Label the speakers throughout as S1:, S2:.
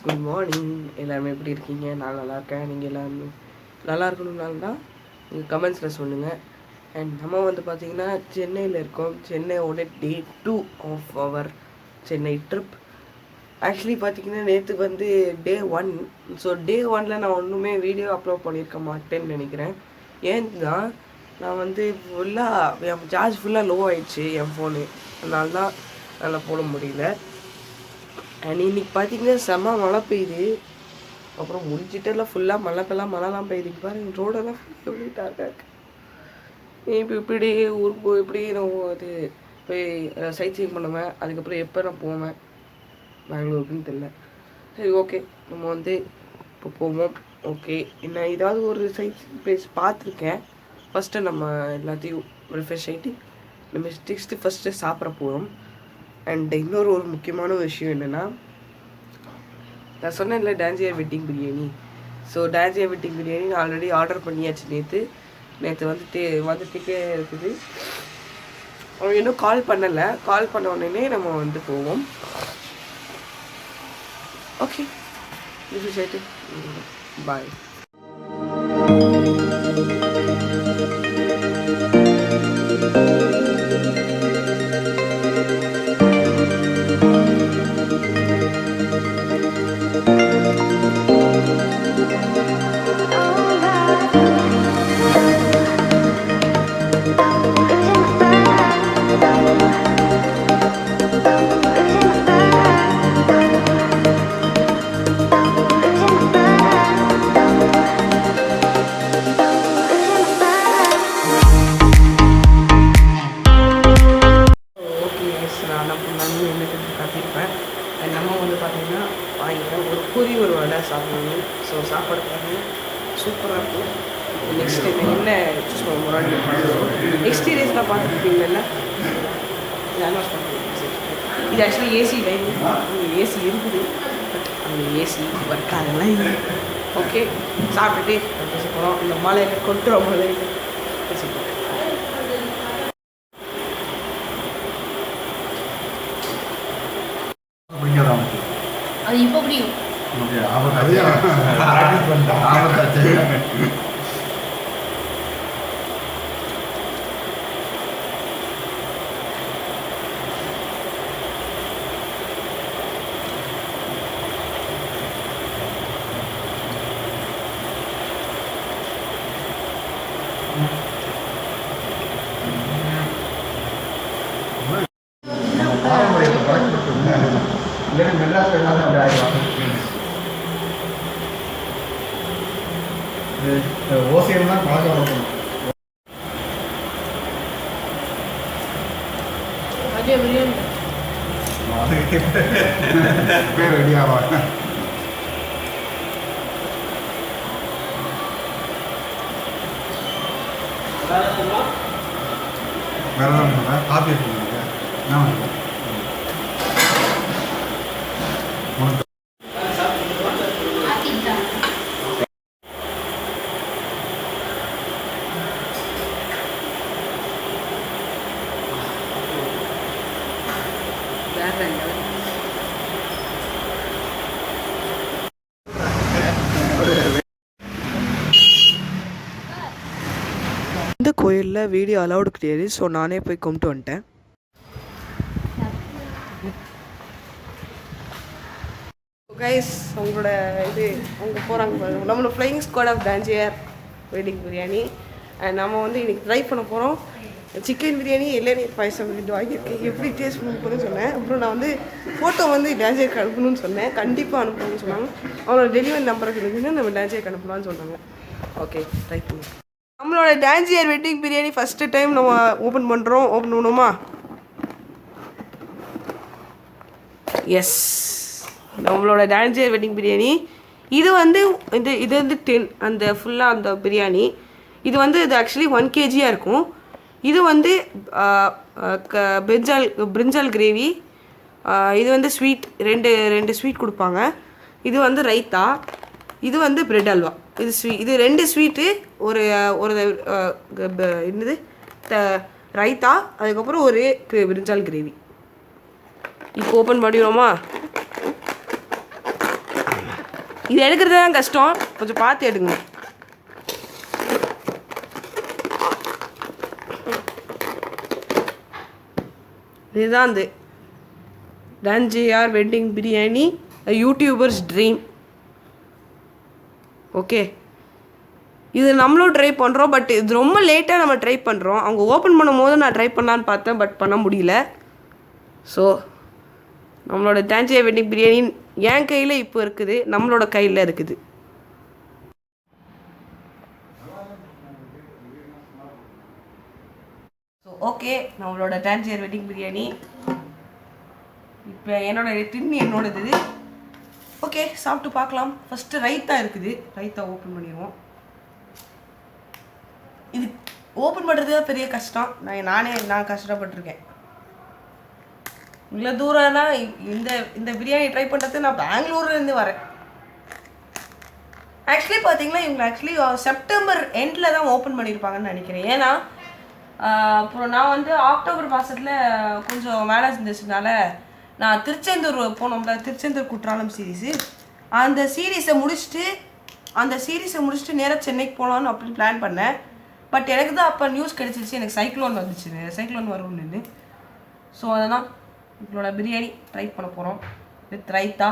S1: Good morning. எல்லாருமே எப்படி இருக்கீங்க? நான் நல்லா இருக்கேன். நீங்கள் எல்லாருமே நல்லா இருக்கணும்னால தான் நீங்கள் கமெண்ட்ஸில் சொல்லுங்கள். அண்ட் நம்ம வந்து பார்த்திங்கன்னா சென்னையில் இருக்கோம். சென்னையோட day 2 of our Chennai trip. Actually பார்த்திங்கன்னா நேற்று வந்து டே 1. ஸோ டே 1ல் நான் ஒன்றுமே வீடியோ அப்லோட் பண்ணியிருக்க மாட்டேன்னு நினைக்கிறேன். ஏன்னா நான் வந்து ஃபுல்லாக என் சார்ஜ் ஃபுல்லாக லோ ஆகிடுச்சு என் ஃபோனு. அதனால தான் என்னால் போட முடியல. அண்ட் இன்னைக்கு பார்த்தீங்கன்னா செம்ம மழை பெய்யுது. அப்புறம் முடிச்சிட்டெல்லாம் ஃபுல்லாக மழைலாம் பெய்யுது. பாருங்க ரோடெல்லாம் எப்படி டார்க்காக இருக்கு. இப்போ இப்படி ஊருக்கு எப்படி நான் அது போய் சைட் சீயிங் பண்ணுவேன். அதுக்கப்புறம் எப்போ நான் போவேன் பெங்களூருக்குன்னு தெரியல. சரி, ஓகே, நம்ம வந்து இப்போ போவோம். ஓகே, நான் ஏதாவது ஒரு சைட் பிளேஸ் பார்த்துருக்கேன். ஃபஸ்ட்டு நம்ம எல்லாத்தையும் ரிஃப்ரெஷ் ஆகிட்டு நம்ம ஃபஸ்ட்டு சாப்பிட போகிறோம். அண்ட் இன்னொரு முக்கியமான விஷயம் என்னென்னா, நான் சொன்னேன்ல டான்சியர் வெட்டிங் பிரியாணி. ஸோ டான்சியர் வெட்டிங் பிரியாணி நான் ஆல்ரெடி ஆர்டர் பண்ணியாச்சு. நேற்று வந்துட்டே இருக்குது. அவங்க இன்னும் கால் பண்ணலை. கால் பண்ண உடனே நம்ம வந்து போவோம். ஓகே, இது சரி, பாய். நம்ம வந்து பார்த்திங்கன்னா வாங்கிக்கிறேன் ஒரு பூரி ஒரு வடை சாப்பிடணும். ஸோ சாப்பாடு பார்த்தீங்கன்னா சூப்பராக இருக்கும். நெக்ஸ்ட் டைம் என்ன சூஸ் பண்ண முன்னாடி எக்ஸ்பீரியன்ஸ்லாம் பார்த்துருப்பீங்கல்ல. லேண்ட்மார்க் பண்ணுறேன். இது ஆக்சுவலி ஏசி லைன். ஏசி இருக்குது, பட் அந்த ஏசி ஒர்க் ஆகலாம் இல்லை. ஓகே, சாப்பிட்டுட்டு பேச போகிறோம். இந்த மலையில் கொட்டுற மலையில் பேச போகிறோம்.
S2: அது இப்போ புரியும்.
S3: ஓசியம் தான் பழக்கம் இருக்கணும்.
S2: அதே பிரியாணி
S3: பேர் ரெடி ஆவாங்க. வேற தான் காப்பி இருக்குங்க. என்ன
S1: இந்த கோயிலில் வீடியோ அலௌடு கிடையாது. ஸோ நானே போய் கும்பிட்டு வந்துட்டேன். கைஸ், உங்களோட இது அவங்க போகிறாங்க. நம்மளோட ஃப்ளையிங் ஸ்குவாட் ஆஃப் டான்சியர் வெட்டிங் பிரியாணி. அண்ட் நம்ம வந்து இன்றைக்கி ட்ரை பண்ண போகிறோம். சிக்கன் பிரியாணி இளநீர் பாயசம் வாங்கியிருக்கேன். எப்படி டேஸ்ட் பண்ண போகிறேன்னு சொன்னேன். அப்புறம் நான் வந்து ஃபோட்டோ வந்து டான்சியருக்கு அனுப்பணும்னு சொன்னேன். கண்டிப்பாக அனுப்பணும்னு சொன்னாங்க. அவங்களோட டெலிவரி நம்பருக்கு இருந்துச்சுன்னா நம்ம டான்சியருக்கு அனுப்பலாம்னு சொன்னாங்க. ஓகே, ட்ரை பண்ணுவோம். நம்மளோட டான்சியர் வெட்டிங் பிரியாணி ஃபஸ்ட்டு டைம் நம்ம ஓப்பன் பண்ணுறோம். ஓப்பன் பண்ணுவோமா? எஸ், நம்மளோட டான்சியர் வெட்டிங் பிரியாணி. இது வந்து இது வந்து 10 அந்த ஃபுல்லாக அந்த பிரியாணி. இது வந்து இது ஆக்சுவலி 1 kg இருக்கும். இது வந்து பிரிஞ்சால் கிரேவி. இது வந்து ஸ்வீட் ரெண்டு ஸ்வீட் கொடுப்பாங்க. இது வந்து ரைத்தா. இது வந்து பிரெட் அல்வா. இது 2 ஸ்வீட்டு, ஒரு என்னது ரைத்தா, அதுக்கப்புறம் ஒரு பிரிஞ்சால் கிரேவி. இப்போ ஓப்பன் பண்ணிடுவோமா? இது எடுக்கிறது தான் கஷ்டம், கொஞ்சம் பார்த்து எடுங்க. இதுதான் அந்த டன் JR wedding biryani YouTubers dream. Okay, இது நம்மளும் ட்ரை பண்ணுறோம். பட் இது ரொம்ப லேட்டாக நம்ம ட்ரை பண்ணுறோம். அவங்க ஓப்பன் பண்ணும் போது நான் ட்ரை பண்ணலான்னு பார்த்தேன், பட் பண்ண முடியல. ஸோ நம்மளோட டான்ஜியா வெட்டிங் பிரியாணி என் கையில் இப்போ இருக்குது, நம்மளோட கையில் இருக்குது. ஸோ ஓகே, நம்மளோட டான்ஜியா வெட்டிங் பிரியாணி இப்போ என்னோடது. ஓகே, சாப்பிட்டு பார்க்கலாம். ஃபஸ்ட்டு ரைத்தா இருக்குது, ரைத்தா ஓப்பன் பண்ணிடுவோம். இது ஓப்பன் பண்ணுறது தான் பெரிய கஷ்டம். நான் கஷ்டப்பட்டிருக்கேன். இவ்வளோ தூரம்னா இந்த பிரியாணி ட்ரை பண்ணுறது நான் பெங்களூர்லேருந்து வரேன். ஆக்சுவலி பார்த்தீங்கன்னா இவங்க செப்டம்பர் எண்டில் தான் ஓப்பன் பண்ணியிருப்பாங்கன்னு நினைக்கிறேன். ஏன்னா அப்புறம் நான் வந்து அக்டோபர் மாதத்தில் கொஞ்சம் வேலை செஞ்சதுனால நான் திருச்செந்தூர் போனோம்ல, திருச்செந்தூர் குற்றாலம் சீரீஸு, அந்த சீரீஸை முடிச்சுட்டு நேராக சென்னைக்கு போகலான்னு அப்படி பிளான் பண்ணேன். பட் எனக்கு தான் அப்போ நியூஸ் கிடச்சிருச்சு, எனக்கு சைக்ளோன் வந்துச்சு, சைக்ளோன் வரும்னு. ஸோ அதனால் உங்களோட பிரியாணி ட்ரை பண்ண போகிறோம் வித் ரைத்தா.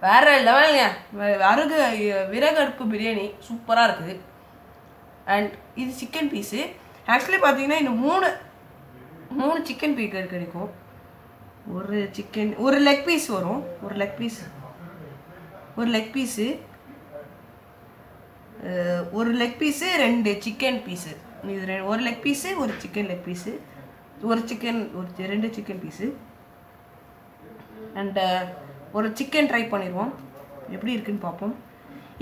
S1: வேறு லெவலுங்க. விறகு அடுப்பு பிரியாணி சூப்பராக இருக்குது. அண்ட் இது சிக்கன் பீஸு. ஆக்சுவலி பார்த்தீங்கன்னா இன்னும் மூணு சிக்கன் பீஸ் கிடைக்கும். ஒரு லெக் பீஸ் வரும், ஒரு லெக் பீஸு, ரெண்டு சிக்கன் பீஸு. இது ஒரு லெக் பீஸு, ஒரு சிக்கன் லெக் பீஸு, ரெண்டு சிக்கன் பீஸு. அண்டு ஒரு சிக்கன் ட்ரை பண்ணிடுவோம், எப்படி இருக்குன்னு பார்ப்போம்.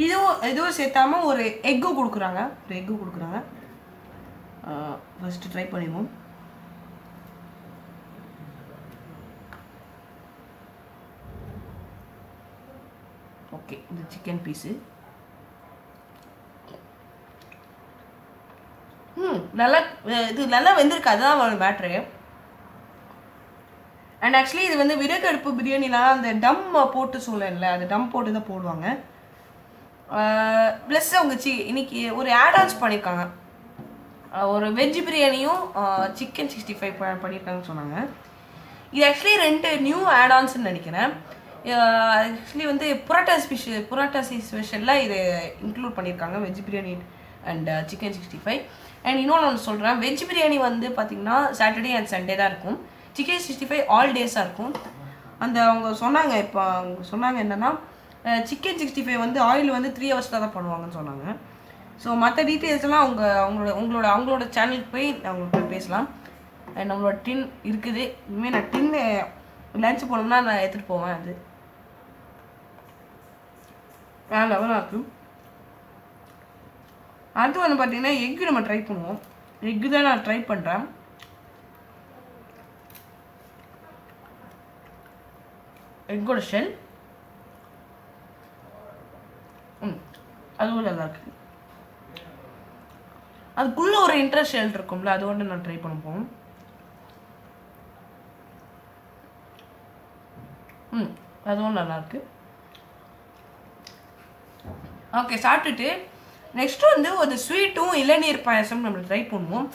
S1: இதுவும் சேர்த்தாமல் ஒரு எக்கு கொடுக்குறாங்க. ஃபஸ்ட்டு ட்ரை பண்ணிடுவோம். ஓகே, இந்த சிக்கன் பீஸு நல்லா வெந்திருக்கு, அதுதான் மேட்ரு. அண்ட் ஆக்சுவலி இது வந்து விறகு அடுப்பு பிரியாணிலாம் அந்த டம் போட்டு சொல்லல, அது டம் போட்டு தான் போடுவாங்க. ப்ளஸ் அவங்க இன்னைக்கு ஒரு ஆட்-ஆன்ஸ் பண்ணியிருக்காங்க. ஒரு வெஜ் பிரியாணியும் சிக்கன் 65 பண்ணியிருக்காங்கன்னு சொன்னாங்க. இது ஆக்சுவலி 2 நியூ ஆட்-ஆன்ஸ்ன்னு நினைக்கிறேன். ஆக்சுவலி வந்து புரட்டாசி ஸ்பெஷலில் இது இன்க்ளூட் பண்ணியிருக்காங்க, veg biryani and chicken 65. And இன்னொன்று ஒன்று சொல்கிறேன், வெஜ் பிரியாணி வந்து பார்த்திங்கன்னா சாட்டர்டே அண்ட் சண்டே தான் இருக்கும். சிக்கன் 65 ஆல் டேஸாக இருக்கும். அவங்க சொன்னாங்க என்னென்னா சிக்கன் 65 வந்து ஆயில் வந்து 3 ஹவர்ஸில் தான் பண்ணுவாங்கன்னு சொன்னாங்க. ஸோ மற்ற டீட்டெயில்ஸ்லாம் அவங்களோட சேனலுக்கு போய் அவங்களுக்கு போய் பேசலாம். அண்ட் நம்மளோட டின் இருக்குது. இனிமேல் நான் டின்னு லன்ச் போனோம்னா நான் எடுத்துகிட்டு போவேன். அது வேறு லெவலாக இருக்கும். அடுத்து வந்து பார்த்தீங்கன்னா எக்கு நம்ம ட்ரை பண்ணுவோம். எக்கு தான் நான் ட்ரை பண்ணுறேன். எக்கோட ஷெல் அதுவும் நல்லா இருக்கு. அதுக்குள்ளே ஒரு இன்ட்ரெஸ்ட் ஷெல் இருக்கும்ல, அது ஒன்று நான் ட்ரை பண்ண போவோம். அதுவும் நல்லாயிருக்கு. ஓகே, சாப்பிட்டுட்டு நெக்ஸ்ட்டு வந்து ஒரு ஸ்வீட்டும் இளநீர் பாயசம் நம்ம ட்ரை பண்ணுவோம்.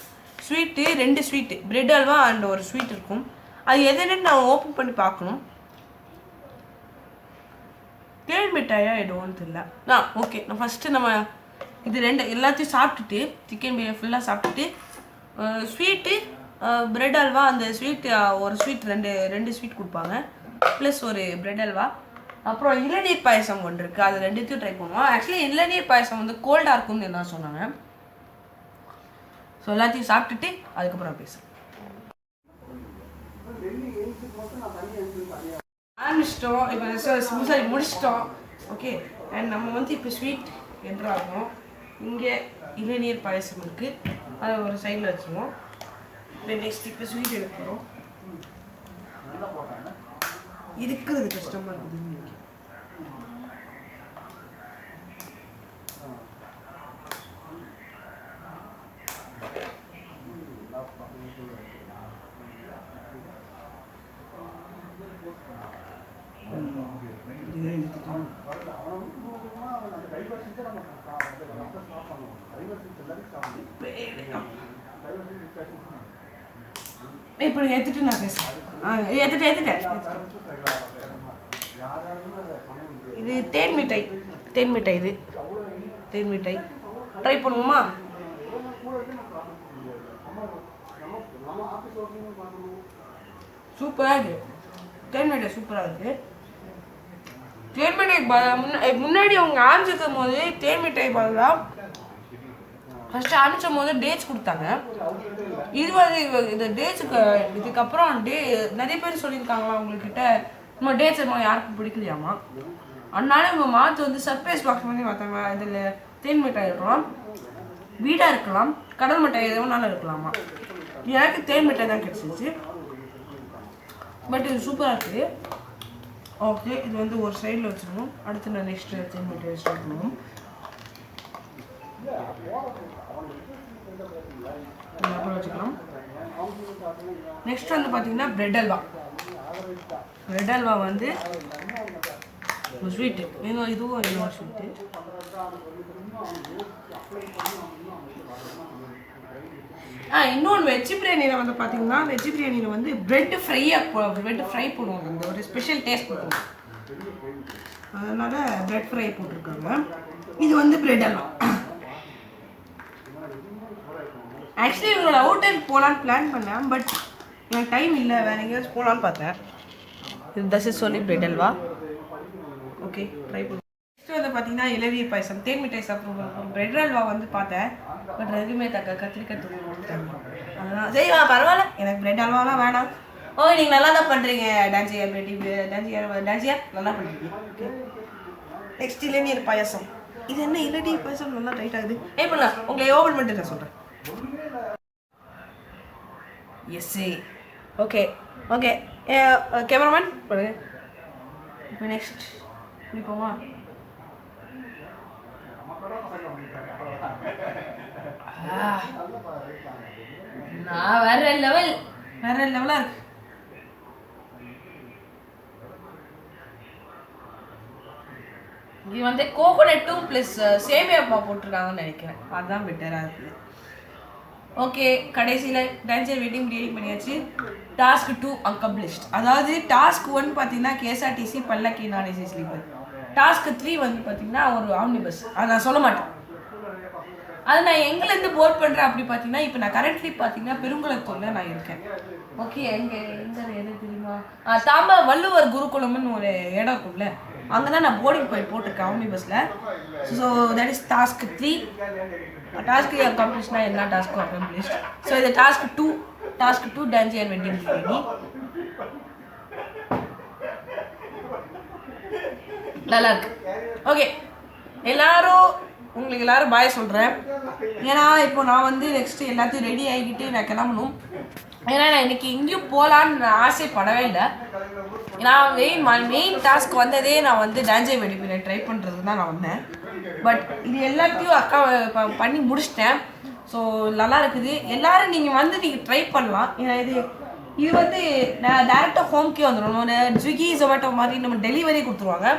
S1: Sweet 2 sweet, bread halwa and ஒரு ஸ்வீட் இருக்கும். அது எதுன்னு நான் ஓப்பன் பண்ணி பார்க்கணும். தேன் மிட்டாயா எதுவும் தெரியல. ஓகே, நான் ஃபஸ்ட்டு நம்ம இது எல்லாத்தையும் சாப்பிட்டுட்டு சிக்கன் பிரியாணி ஃபுல்லாக சாப்பிட்டுட்டு ஸ்வீட்டு பிரெட் அல்வா, அந்த ஸ்வீட்டு ஒரு ஸ்வீட் ரெண்டு ஸ்வீட் கொடுப்பாங்க, ப்ளஸ் ஒரு பிரெட் அல்வா, அப்புறம் இளநீர் பாயசம் ஒன்று இருக்குது. அது ரெண்டுத்தையும் ட்ரை பண்ணுவோம். ஆக்சுவலி இளநீர் பாயசம் வந்து கோல்டாக இருக்கும்னு என்ன சொன்னாங்க. ஸோ எல்லாத்தையும் சாப்பிட்டுட்டு அதுக்கப்புறம் பேசுகிறேன். ஆரம்பிச்சிட்டோம், இப்போ முடிச்சிட்டோம். ஓகே, அண்ட் நம்ம வந்து இப்போ ஸ்வீட் என்றாகும். இங்கே இளநீர் பாயசம் இருக்குது, அதை ஒரு சைடில் வச்சுருவோம். நெக்ஸ்ட் இப்போ ஸ்வீட் எடுக்கிறோம். இருக்கிறது கஷ்டமாக இருக்குது. இப்போ ஏற்றுட்டு நான் பேசுகிறேன். ஏற்றுட்டேன். இது தேன் மிட்டாய். இது தேன் மிட்டாய் ட்ரை பண்ணுவோமா? சூப்பராக இருக்குது. தேன் மிட்டாய் சூப்பராக இருக்குது. தேன் மிட்டாய் முன்னாடி அவங்க ஆரம்பிச்சிருக்கும் போது தேன் மிட்டாய் பதிலாக ஃபஸ்ட்டு ஆரம்பிச்சும் போது டேட்ஸ் கொடுத்தாங்க. இது வந்து இந்த டேட்ஸுக்கு இதுக்கப்புறம் நிறைய பேர் சொல்லியிருக்காங்களா அவங்கக்கிட்ட நம்ம டேட்ஸ் யாருக்கும் பிடிக்கலையாமா. அதனால இவங்க மாற்று வந்து சர்ப்ரைஸ் பாக்ஸ் பண்ணி பார்த்தாங்க. இதில் தேன் மிட்டாய் இருக்கலாம், வீடாக இருக்கலாம், கடல் மிட்டாய் எதுவும் இருக்கலாமா. எனக்கு தேன் மிட்டாய் தான் கிடச்சிச்சு. பட் இது சூப்பராக இருக்குது. ஓகே, இது வந்து ஒரு சைடில் வச்சுருவோம். அடுத்து நான் நெக்ஸ்ட் தேன் மிட்டாய் ஸ்டார்ட் பண்ணுவோம். வச்சுக்கலாம். நெக்ஸ்ட் வந்து பார்த்தீங்கன்னா பிரெட் அல்வா வந்து ஸ்வீட்டு. இதுவும் ஸ்வீட்டு. இன்னொன்று வெஜ் பிரியாணியில் வந்து பார்த்தீங்கன்னா வெஜ் பிரியாணியில் வந்து பிரெட் ஃப்ரை போடுவாங்க. அந்த ஒரு ஸ்பெஷல் டேஸ்ட் கொடுக்கும். அதனால பிரெட் ஃப்ரை போட்டிருக்காங்க. இது வந்து பிரெட் அல்வா. ஆக்சுவலி இவங்களோட அவுட் டைம் போகலான்னு பிளான் பண்ணேன். பட் எனக்கு டைம் இல்லை, வேறு எங்கேயாச்சும் போகலான்னு பார்த்தேன். இது தஸ் இஸ் சொல்லி பிரெட் அல்வா. ஓகே, ட்ரை பண்ணுவோம். நெக்ஸ்ட் வந்து பார்த்தீங்கன்னா இளநீர் பாயசம். தேன் மிட்டாய் சாப்பிடுவோம். பிரெட் அல்வா வந்து பார்த்தேன். பட் ரெண்டுமே கத்திரிக்காய் தூள் கொடுத்தாங்க. அதனால் சரிவா, பரவாயில்ல, எனக்கு பிரெட் அல்வாலாம் வேணாம். ஓகே, நீங்கள் நல்லா தான் பண்ணுறீங்க டான்ஸியர் நல்லா பண்ணுறீங்க. ஓகே, நெக்ஸ்ட் இளநீர் பாயசம். இது என்ன இளநீர் பாயசம் நல்லா டைட் ஆகுது. பண்ணலாம், உங்களை ஓப்பன் பண்ணிட்டு நான் சொல்கிறேன். எஸ்ஸே. ஓகே கேமராமேன் பண்ணுங்க. இப்போ நெக்ஸ்ட் குடிப்போமா?
S2: நான் வேற
S1: லெவலாக இருக்கு.
S2: இது வந்து கோகோனட்டும் ப்ளஸ் சேமியா போட்டிருக்காங்கன்னு நினைக்கிறேன்.
S1: அதுதான் பெட்டராக இருக்குது.
S2: ஓகே, கடைசியில் டான்ஸர் வெட்டிங் டீலிங் பண்ணியாச்சு. Task 2 accomplished. அதாவது டாஸ்க் 1 பார்த்தீங்கன்னா கேஎஸ்ஆர்டிசி பல்லக்கி நான் ஸ்லீப்பர். டாஸ்க் 3 வந்து பார்த்தீங்கன்னா ஒரு ஆம்னி பஸ். அதை நான் சொல்ல மாட்டேன். அது நான் எங்கேருந்து போர்ட் பண்ணுறேன் அப்படி பார்த்தீங்கன்னா இப்போ நான் கரண்ட்லி பார்த்தீங்கன்னா பெருங்குளத்தூரில் நான் இருக்கேன். ஓகே, எங்கே எது தெரியுமா? வள்ளுவர் குருகுலம்னு ஒரு இடம் இருக்கும்ல, அங்கே தான் நான் போர்டிங் பாயிண்ட் போட்டிருக்கேன் ஆம்னி பஸ்ஸில். So that is task 3. Task அக்கம்ப்ளிஷ்னா எல்லா டாஸ்க்கும் அக்கம்ப்ளிஷ்ட். ஸோ இது டாஸ்க் 2 டான்ஸியர் வெட்டிங் பிரியாணி. நல்லா இருக்கு. ஓகே, உங்களுக்கு எல்லாரும் பாய் சொல்கிறேன். ஏன்னா இப்போ நான் வந்து நெக்ஸ்ட்டு எல்லாத்தையும் ரெடி ஆகிக்கிட்டு நான் கிளம்பணும். ஏன்னா நான் இன்னைக்கு எங்கேயும் போகலான்னு ஆசைப்படவே இல்லை. நான் மெயின் டாஸ்க் வந்ததே நான் வந்து டான்ஸர் வெட்டிங் பிரியாணி ட்ரை பண்ணுறதுக்கு தான் நான் வந்தேன். பட் இது எல்லாத்தையும் அக்கா பண்ணி முடிச்சிட்டேன். ஸோ நல்லா இருக்குது. எல்லோரும் நீங்கள் ட்ரை பண்ணலாம். ஏன்னா இது வந்து நான் டேரெக்டாக ஹோம்கே வந்துடும். ஸ்விக்கி ஜொமேட்டோ மாதிரி நம்ம டெலிவரி கொடுத்துருவாங்க.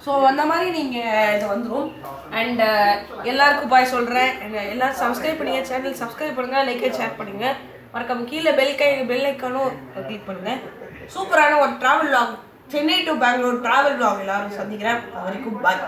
S2: ஸோ அந்த மாதிரி நீங்கள் இது வந்துடும். அண்ட் எல்லாருக்கும் பாய் சொல்கிறேன். எல்லோரும் சப்ஸ்கிரைப் பண்ணுங்கள், சேனல் சப்ஸ்கிரைப் பண்ணுங்கள், லைக்கை ஷேர் பண்ணுங்கள். மறக்காம கீழே பெல் ஐக்கானும் கிளிக் பண்ணுங்கள். சூப்பரான ஒரு travel vlog, Chennai to Bangalore travel vlog எல்லாரும் சந்திக்கிறேன். அது வரைக்கும் பாய்.